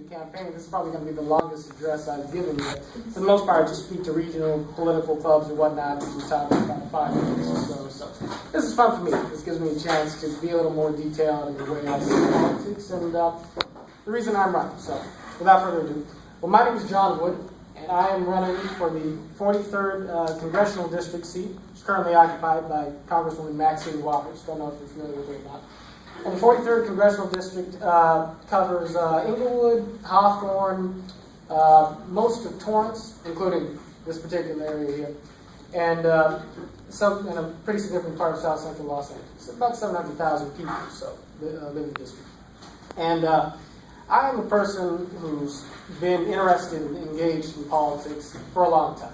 campaign, this is probably going to be the longest address I've given, but for the most part, I just speak to regional political clubs and whatnot, which is talking about 5 minutes or so. So this is fun for me. This gives me a chance to be a little more detailed in the way I see politics and the reason I'm running. So without further ado, well, my name is John Wood, and I am running for the 43rd Congressional District seat, which is currently occupied by Congresswoman Maxine Waters. Don't know if you're familiar with her or not. And the 43rd Congressional District covers Inglewood, Hawthorne, most of Torrance, including this particular area here, and a pretty significant part of South Central Los Angeles. About 700,000 people or so live in the district. And I am a person who's been interested and engaged in politics for a long time.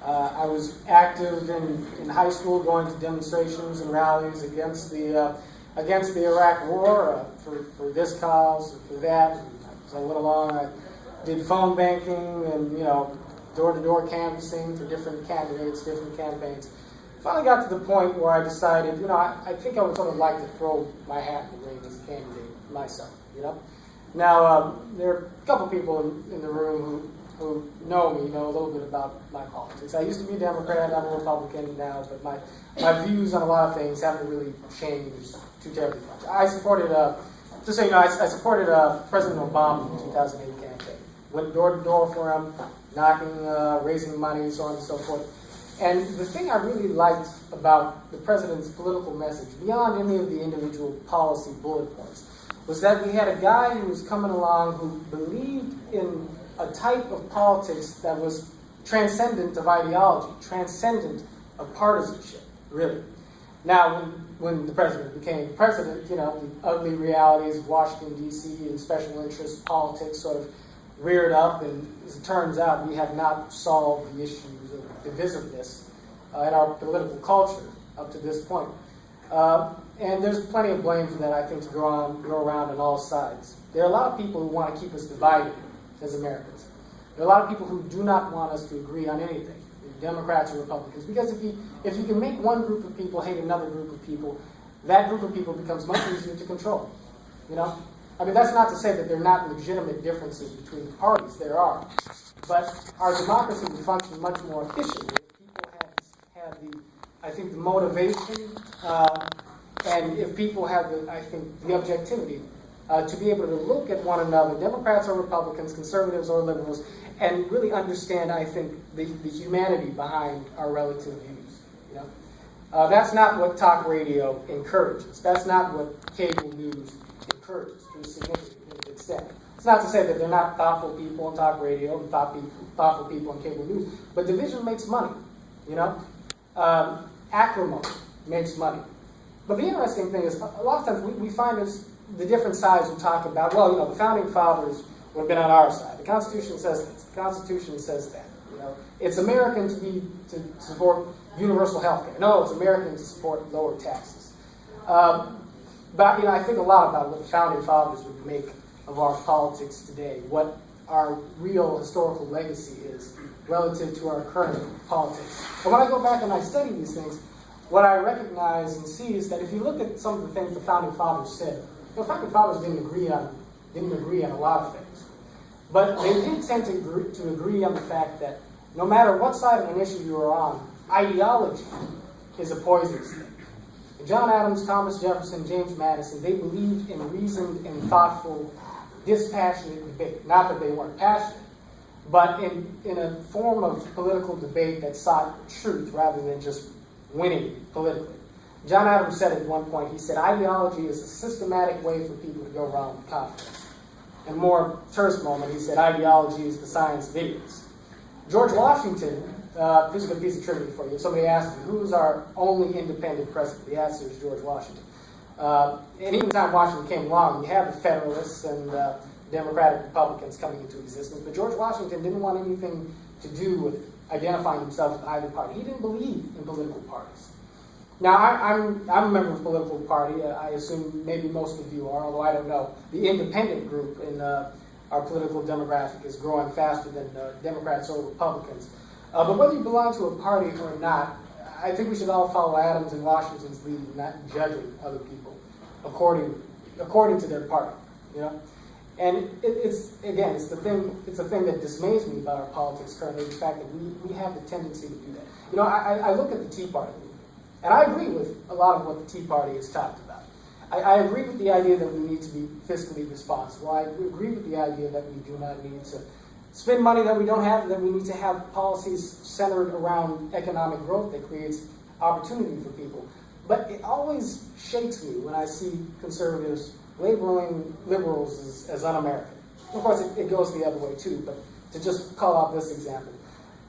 I was active in high school, going to demonstrations and rallies against the Iraq War, for this cause, for that. As I went along, I did phone banking and, door-to-door canvassing for different candidates, different campaigns. Finally got to the point where I decided, I think I would sort of like to throw my hat in the ring as a candidate myself, Now, there are a couple people in the room who know me, know a little bit about my politics. I used to be a Democrat, I'm a Republican now, but my views on a lot of things haven't really changed too terribly much. I supported, just so you know, I supported President Obama in the 2008 campaign. Went door to door for him, knocking, raising money, so on and so forth. And the thing I really liked about the president's political message, beyond any of the individual policy bullet points, was that we had a guy who was coming along who believed in a type of politics that was transcendent of ideology, transcendent of partisanship, really. Now, when the president became president, the ugly realities of Washington, D.C. and special interest politics sort of reared up, and as it turns out, we have not solved the issues of divisiveness in our political culture up to this point. And there's plenty of blame for that, I think, to go around on all sides. There are a lot of people who want to keep us divided as Americans. There are a lot of people who do not want us to agree on anything, Democrats or Republicans, because if you can make one group of people hate another group of people, that group of people becomes much easier to control. I mean, that's not to say that there are not legitimate differences between the parties. There are. But our democracy would function much more efficiently if people had the motivation and if people have the objectivity to be able to look at one another, Democrats or Republicans, conservatives or liberals, and really understand, I think, the humanity behind our relative views. That's not what talk radio encourages. That's not what cable news encourages to a significant extent. It's not to say that they're not thoughtful people on talk radio and thoughtful people on cable news, but division makes money. Acrimony makes money. But the interesting thing is, a lot of times we find this, the different sides will talk about, the founding fathers would have been on our side. The Constitution says this. The Constitution says that. It's American to support universal health care. No, it's American to support lower taxes. But I think a lot about what the founding fathers would make of our politics today, what our real historical legacy is relative to our current politics. But when I go back and I study these things, what I recognize and see is that if you look at some of the things the founding fathers said, the founding fathers didn't agree on a lot of things. But they did tend to agree on the fact that no matter what side of an issue you are on, ideology is a poisonous thing. John Adams, Thomas Jefferson, James Madison, they believed in reasoned and thoughtful, dispassionate debate. Not that they weren't passionate, but in a form of political debate that sought truth rather than just winning politically. John Adams said at one point, he said, ideology is a systematic way for people to go around with confidence. In a more terse moment, he said, ideology is the science of idiots. George Washington, this is a piece of trivia for you. Somebody asked me, who is our only independent president? The answer is George Washington. And even the time Washington came along, you have the Federalists and Democratic Republicans coming into existence, but George Washington didn't want anything to do with identifying himself with either party. He didn't believe in political parties. Now, I'm a member of a political party. I assume maybe most of you are, although I don't know. The independent group in our political demographic is growing faster than Democrats or Republicans. But whether you belong to a party or not, I think we should all follow Adams and Washington's lead, not judging other people according to their party. And it's the thing that dismays me about our politics currently, the fact that we have the tendency to do that. You know, I look at the Tea Party movement, and I agree with a lot of what the Tea Party has talked about. I agree with the idea that we need to be fiscally responsible. I agree with the idea that we do not need to spend money that we don't have, that we need to have policies centered around economic growth that creates opportunity for people. But it always shakes me when I see conservatives labeling liberals as un-American. Of course, it goes the other way too, but to just call out this example.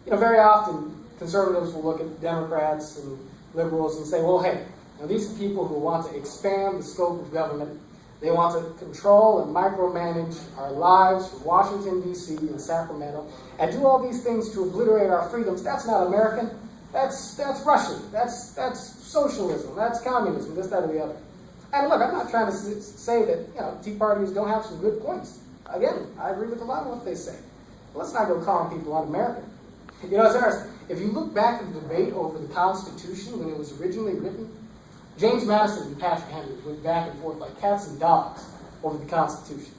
You know, very often conservatives will look at Democrats and liberals and say, well, hey, now these are people who want to expand the scope of government. They want to control and micromanage our lives from Washington, D.C. and Sacramento, and do all these things to obliterate our freedoms. That's not American. That's Russian. That's socialism. That's communism. This, that, or the other. And look, I'm not trying to say that Tea Parties don't have some good points. Again, I agree with a lot of what they say. But let's not go calling people un-American. You know, it's interesting. If you look back at the debate over the Constitution when it was originally written, James Madison and Patrick Henry went back and forth like cats and dogs over the Constitution.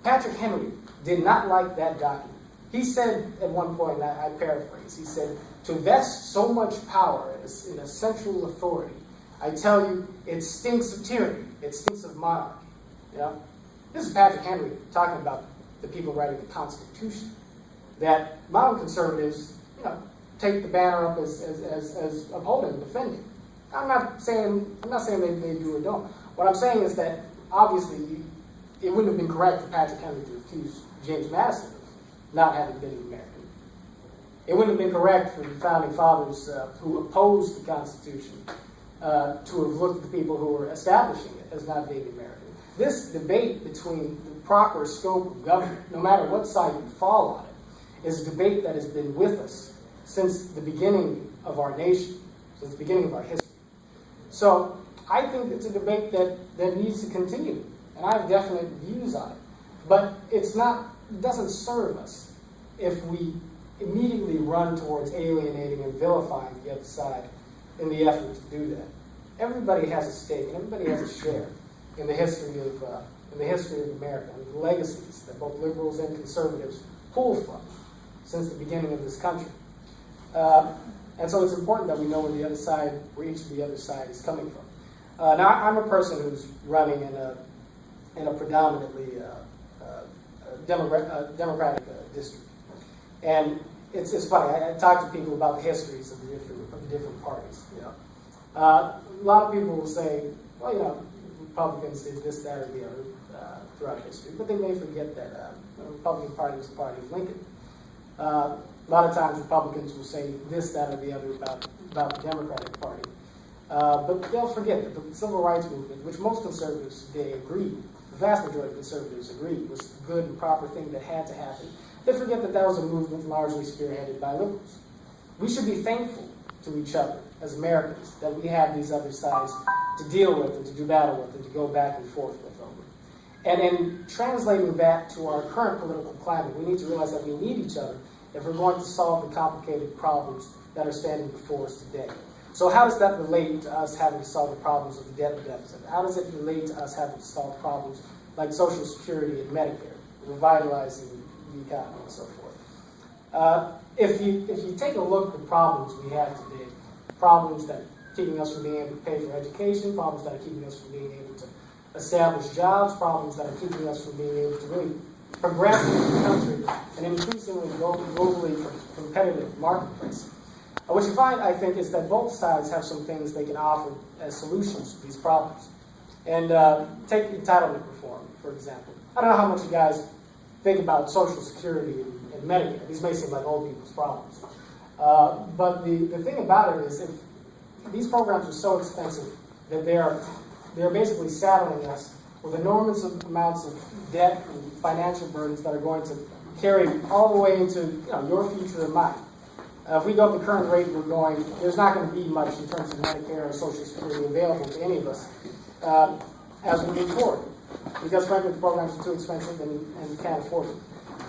Patrick Henry did not like that document. He said at one point, and I paraphrase, he said, to vest so much power in a central authority, I tell you, it stinks of tyranny. It stinks of monarchy. You know? This is Patrick Henry talking about the people writing the Constitution. That modern conservatives, take the banner up as upholding and defending. I'm not saying they do or don't. What I'm saying is that obviously it wouldn't have been correct for Patrick Henry to accuse James Madison of not having been an American. It wouldn't have been correct for the founding fathers who opposed the Constitution to have looked at the people who were establishing it as not being American. This debate between the proper scope of government, no matter what side you fall on it, is a debate that has been with us since the beginning of our nation, since the beginning of our history. So I think it's a debate that needs to continue, and I have definite views on it. But it doesn't serve us if we immediately run towards alienating and vilifying the other side in the effort to do that. Everybody has a stake, and everybody has a share in the history of America, and the legacies that both liberals and conservatives pull from since the beginning of this country. And so it's important that we know where each of the other side is coming from. Now, I'm a person who's running in a predominantly Democratic district, and it's funny. I talk to people about the histories of the different parties. A lot of people will say, well, Republicans did this, that, or the other throughout history, but they may forget that the Republican Party was the party of Lincoln. A lot of times Republicans will say this, that, or the other about the Democratic Party. But they'll forget that the Civil Rights Movement, which most conservatives today agree, the vast majority of conservatives agree, was a good and proper thing that had to happen. They forget that was a movement largely spearheaded by liberals. We should be thankful to each other as Americans that we have these other sides to deal with and to do battle with and to go back and forth with over. And in translating that to our current political climate, we need to realize that we need each other if we're going to solve the complicated problems that are standing before us today. So how does that relate to us having to solve the problems of the debt deficit? How does it relate to us having to solve problems like Social Security and Medicare, revitalizing the economy and so forth? If you take a look at the problems we have today, problems that are keeping us from being able to pay for education, problems that are keeping us from being able to establish jobs, problems that are keeping us from being able to really progress in the country in an increasingly globally competitive marketplace. What you find, I think, is that both sides have some things they can offer as solutions to these problems. And take entitlement reform, for example. I don't know how much you guys think about Social Security and Medicare. These may seem like old people's problems. But the thing about it is, if these programs are so expensive that they're basically saddling us with enormous amounts of debt and financial burdens that are going to carry all the way into your future and mine. If we go at the current rate we're going, there's not going to be much in terms of Medicare or Social Security available to any of us as we move forward. Because frankly, the programs are too expensive and we can't afford them.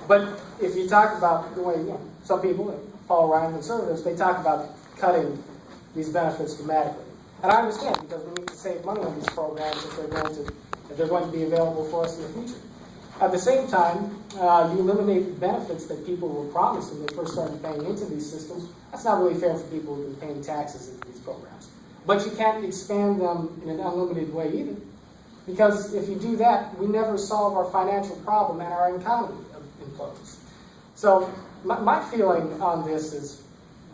But if you talk about the way, some people, like Paul Ryan conservatives, they talk about cutting these benefits dramatically. And I understand, because we need to save money on these programs if they're going to be available for us in the future. At the same time, you eliminate benefits that people were promised when they first started paying into these systems. That's not really fair for people who've been paying taxes into these programs. But you can't expand them in an unlimited way either. Because if you do that, we never solve our financial problem and our economy implodes. So my feeling on this is,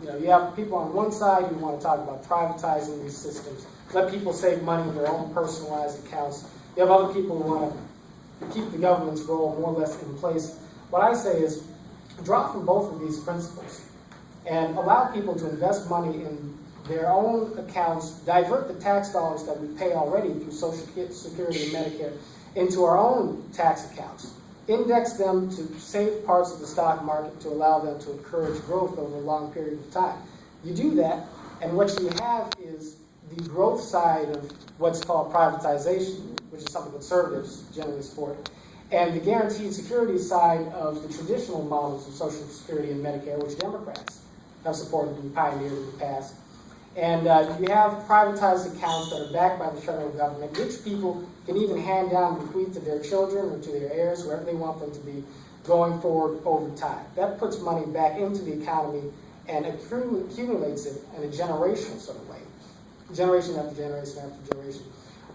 you have people on one side who want to talk about privatizing these systems, let people save money in their own personalized accounts. You have other people who want to keep the government's role more or less in place. What I say is, draw from both of these principles and allow people to invest money in their own accounts, divert the tax dollars that we pay already through Social Security and Medicare into our own tax accounts. Index them to safe parts of the stock market to allow them to encourage growth over a long period of time. You do that, and what you have is the growth side of what's called privatization, which is something conservatives generally support, and the guaranteed security side of the traditional models of Social Security and Medicare, which Democrats have supported and pioneered in the past. And you have privatized accounts that are backed by the federal government, which people can even hand down and bequeath to their children or to their heirs, whoever they want them to be, going forward over time. That puts money back into the economy and accumulates it in a generational sort of way, generation after generation after generation,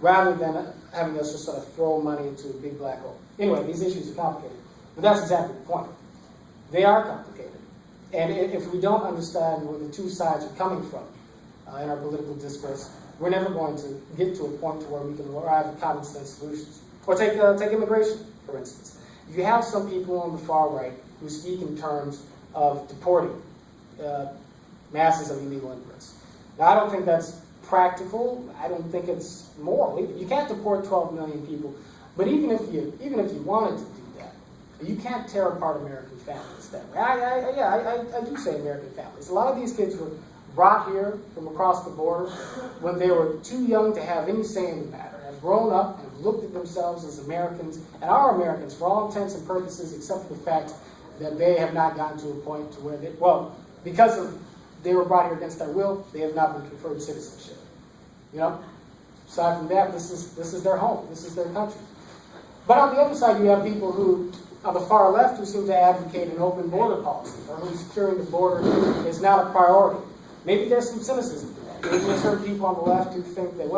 rather than having us just sort of throw money into a big black hole. Anyway, these issues are complicated, but that's exactly the point. They are complicated. And if we don't understand where the two sides are coming from, in our political discourse, we're never going to get to a point to where we can arrive at common sense solutions. Or take immigration, for instance. You have some people on the far right who speak in terms of deporting masses of illegal immigrants. Now, I don't think that's practical. I don't think it's moral either. You can't deport 12 million people, but even if you wanted to do that, you can't tear apart American families that way. I do say American families. A lot of these kids were brought here from across the border when they were too young to have any say in the matter, have grown up and have looked at themselves as Americans, and are Americans for all intents and purposes, except for the fact that they have not gotten to a point to where they, because they were brought here against their will, they have not been conferred citizenship. Aside from that, this is their home, this is their country. But on the other side, you have people who, on the far left, who seem to advocate an open border policy, or who securing the border is not a priority. Maybe there's some cynicism to that. Maybe there's certain people on the left who think that,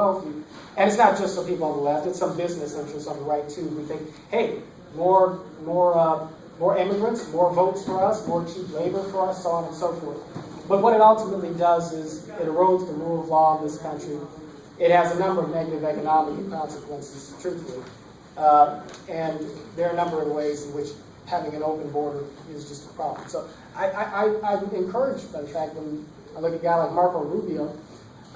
and it's not just some people on the left, it's some business interests on the right too, who think, hey, more immigrants, more votes for us, more cheap labor for us, so on and so forth. But what it ultimately does is it erodes the rule of law in this country. It has a number of negative economic consequences, truthfully. And there are a number of ways in which having an open border is just a problem. So I'm encouraged by the fact when I look at a guy like Marco Rubio,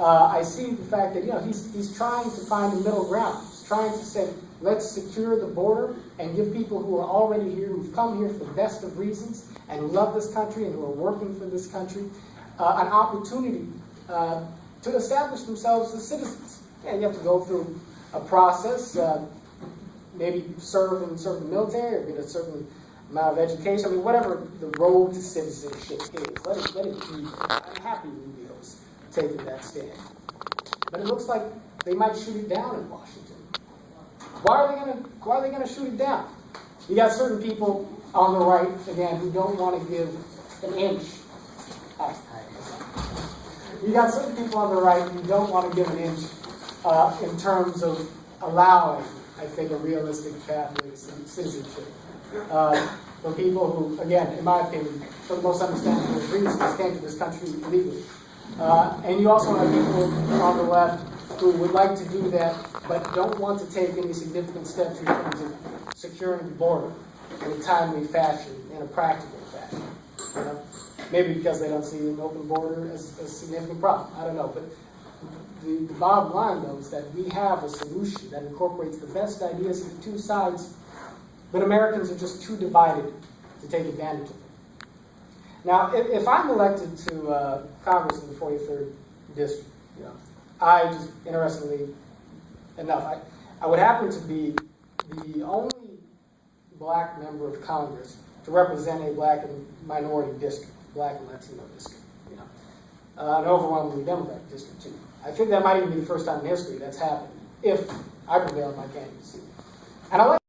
I see the fact that he's trying to find a middle ground. He's trying to say, let's secure the border and give people who are already here, who've come here for the best of reasons, and who love this country and who are working for this country, an opportunity to establish themselves as citizens. And you have to go through a process, maybe serve in the military or get a certain amount of education. I mean, whatever the road to citizenship is, let it be there. I'm happy Rubio's taking that stand. But it looks like they might shoot it down in Washington. Why are they gonna shoot it down? You got certain people on the right, again, who don't want to give an inch. You got certain people on the right who don't want to give an inch in terms of allowing, I think, a realistic pathway to citizenship. For people who, again, in my opinion, for the most understandable reasons, came to this country illegally. And you also have people on the left who would like to do that, but don't want to take any significant steps in terms of securing the border in a timely fashion, in a practical fashion. Maybe because they don't see an open border as a significant problem. I don't know. But the bottom line, though, is that we have a solution that incorporates the best ideas of the two sides, but Americans are just too divided to take advantage of it. Now, if I'm elected to Congress in the 43rd District, I just, interestingly enough, I would happen to be the only black member of Congress to represent a black and minority district, black and Latino district, an overwhelmingly Democratic district too. I think that might even be the first time in history that's happened, if I prevail in my candidacy. And I like